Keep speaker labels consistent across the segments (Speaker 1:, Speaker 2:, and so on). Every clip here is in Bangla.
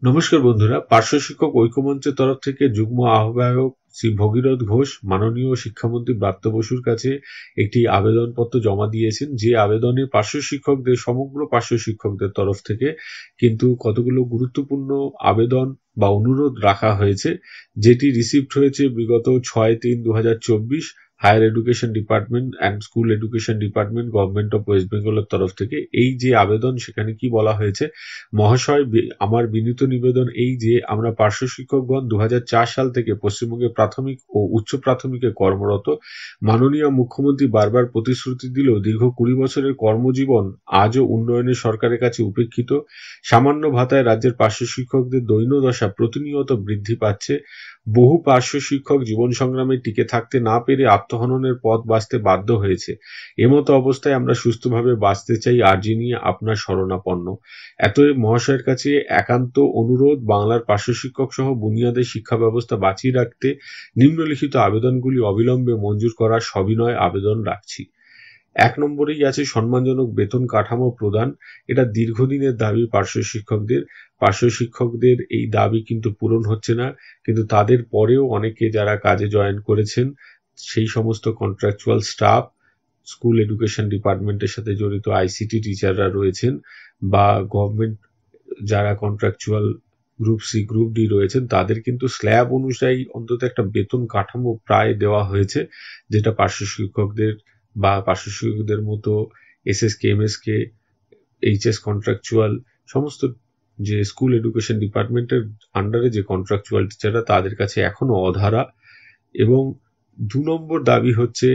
Speaker 1: নমস্কার বন্ধুরা, পার্শ্ব শিক্ষক ঐক্যমঞ্চের তরফ থেকে যুগ্ম আহ্বায়ক শ্রী ভগীরথ ঘোষ মাননীয় শিক্ষামন্ত্রী ব্রাত্য বসুর কাছে একটি আবেদনপত্র জমা দিয়েছেন। যে আবেদনে সমগ্র পার্শ্ব শিক্ষকদের তরফ থেকে কিন্তু কতগুলো গুরুত্বপূর্ণ আবেদন বা অনুরোধ রাখা হয়েছে, যেটি রিসিভড হয়েছে বিগত 6-3-2024 higher education department and school education department, government of West বেঙ্গলের তরফ থেকে। এই যে আবেদন, সেখানে কি বলা হয়েছে: মহাশয়, আমার বিনীত নিবেদন এই যে আমরা পার্শ্ব শিক্ষকগণ 2004 সাল থেকে পশ্চিমবঙ্গে প্রাথমিক ও উচ্চ প্রাথমিকে কর্মরত। মাননীয় মুখ্যমন্ত্রী বারবার প্রতিশ্রুতি দিলেও দীর্ঘ 20 বছরের কর্মজীবন আজও উন্নয়নের সরকারের কাছে উপেক্ষিত। সামান্য ভাতায় রাজ্যের পার্শ্ব শিক্ষকদের দৈন্যদশা প্রতিনিয়ত বৃদ্ধি পাচ্ছে। বহু পার্শ্ব শিক্ষক জীবন সংগ্রামে টিকে থাকতে না পেরে আত্মহননের পথ বাছতে বাধ্য হয়েছে। এমতো অবস্থায় আমরা সুস্থভাবে বাঁচতে চাই, আর্জি নিয়ে আপনার শরণাপন্ন। অতএব মহাশয়ের কাছে একান্ত অনুরোধ, বাংলার পার্শ্ব শিক্ষক সহ বুনিয়াদী শিক্ষা ব্যবস্থা বাঁচিয়ে রাখতে নিম্নলিখিত আবেদনগুলি অবিলম্বে মঞ্জুর করার সবিনয় আবেদন রাখছি। 1 নম্বরেই আছে সম্মানজনক বেতন কাঠামো প্রদান। এটা দীর্ঘদিনের দাবি পার্শ্ব শিক্ষকদের এই দাবি কিন্তু পূরণ হচ্ছে না। কিন্তু তাদের পরেও অনেকে যারা কাজে জয়েন করেছেন, সেই সমস্ত কন্ট্রাকচুয়াল স্টাফ, স্কুল এডুকেশন ডিপার্টমেন্টের সাথে জড়িত আইসিটি টিচাররা রয়েছেন, বা গভর্নমেন্ট যারা contractual group C group D রয়েছেন, তাদের কিন্তু স্ল্যাব অনুযায়ী অন্তত একটা বেতন কাঠামো প্রায় দেওয়া হয়েছে, যেটা পার্শ্ব শিক্ষকদের মতো এসএসকে, এমএসকে, এইচএস কন্ট্রাকচুয়াল সমস্ত যে স্কুল এডুকেশন ডিপার্টমেন্টের আন্ডারে যে কন্ট্রাকচুয়াল টিচাররা, তাদের কাছে এখনো অধারা। এবং 2 নম্বর দাবি হচ্ছে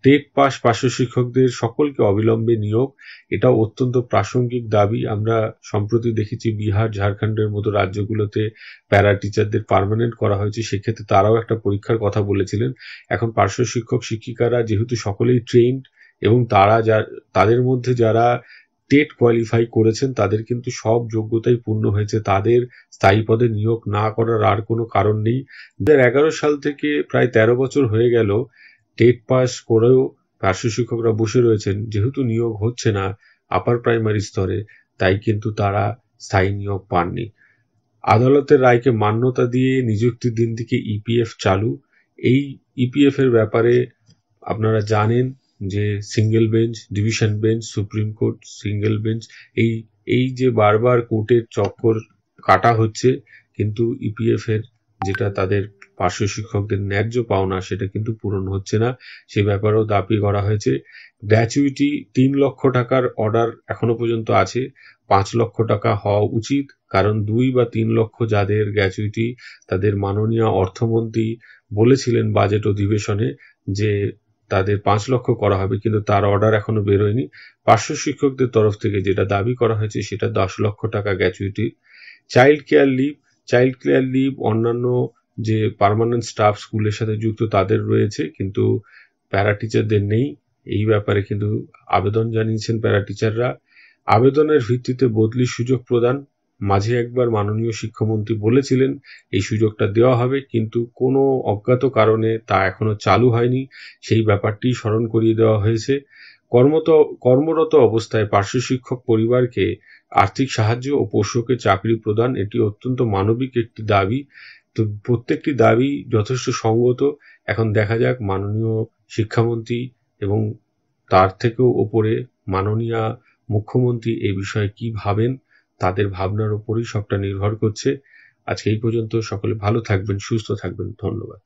Speaker 1: টেট পাস পার্শ্ব শিক্ষকদের সকলকে অবিলম্বে নিয়োগ। এটা অত্যন্ত প্রাসঙ্গিক দাবি। আমরা সম্প্রতি দেখেছি বিহার, ঝাড়খণ্ডের মতো রাজ্যগুলোতে প্যারা টিচারদের পার্মানেন্ট করা হয়েছে। সেক্ষেত্রে তারাও একটা পরীক্ষার কথা বলেছিলেন। এখন পার্শ্ব শিক্ষক শিক্ষিকারা যেহেতু সকলেই ট্রেন্ড, এবং তাদের মধ্যে যারা টেট কোয়ালিফাই করেছেন, তাদের কিন্তু সব যোগ্যতাই পূর্ণ হয়েছে। তাদের স্থায়ী পদে নিয়োগ না করার আর কোনো কারণ নেই। 2011 সাল থেকে প্রায় 13 বছর হয়ে গেল টেট পাস করেও পার্শ্ব শিক্ষকরা বসে রয়েছেন। যেহেতু নিয়োগ হচ্ছে না আপার প্রাইমারি স্তরে, তাই কিন্তু তারা স্থায়ী নিয়োগ পাননি। আদালতের রায়কে মান্যতা দিয়ে নিযুক্তির দিন থেকে ইপিএফ চালু। এই ইপিএফ এর ব্যাপারে আপনারা জানেন যে single bench, division bench, supreme court, single bench, এই যে বারবার কোর্টের চক্কর কাটা হচ্ছে, কিন্তু ইপিএফ এর যেটা তাদের পার্শ্ব শিক্ষকদের ন্যায্য পাওনা, সেটা কিন্তু পূরণ হচ্ছে না। সে ব্যাপারেও দাবি করা হয়েছে। গ্র্যাচুইটি 3 লক্ষ টাকার অর্ডার এখনো পর্যন্ত আছে, 5 লক্ষ টাকা হওয়া উচিত। কারণ 2 বা 3 লক্ষ যাদের গ্র্যাচুইটি, তাদের মাননীয় অর্থমন্ত্রী বলেছিলেন বাজেট অধিবেশনে যে তাদের 5 লক্ষ করা হবে, কিন্তু তার অর্ডার এখনো বেরোয়নি। পার্শ্ব শিক্ষকদের তরফ থেকে যেটা দাবি করা হয়েছে সেটা 10 লক্ষ টাকা গ্র্যাচুইটি। চাইল্ড কেয়ার লিভ অন্যান্য যে পার্মানেন্ট স্টাফ স্কুলের সাথে যুক্ত তাদের রয়েছে, কিন্তু প্যারা টিচারদের নেই। এই ব্যাপারে কিন্তু আবেদন জানিয়েছেন প্যারা টিচাররা। আবেদনের ভিত্তিতে বদলির সুযোগ প্রদান। মাঝে একবার মাননীয় শিক্ষামন্ত্রী বলেছিলেন এই সুযোগটা দেওয়া হবে, কিন্তু কোনো অজ্ঞাত কারণে তা এখনো চালু হয়নি। সেই ব্যাপারটি স্মরণ করিয়ে দেওয়া হয়েছে। কর্মরত অবস্থায় পার্শ্ব শিক্ষক পরিবারকে আর্থিক সাহায্য ও পোষ্যকে চাকরি প্রদান, এটি অত্যন্ত মানবিক একটি দাবি। তো প্রত্যেকটি দাবি যথেষ্ট সঙ্গত। এখন দেখা যাক মাননীয় শিক্ষামন্ত্রী এবং তার থেকেও ওপরে মাননীয় মুখ্যমন্ত্রী এই বিষয়ে কি ভাবেন। তাদের ভাবনার উপরই সবটা নির্ভর করছে। আজকে এই পর্যন্ত। সকলে ভালো থাকবেন, সুস্থ থাকবেন। ধন্যবাদ।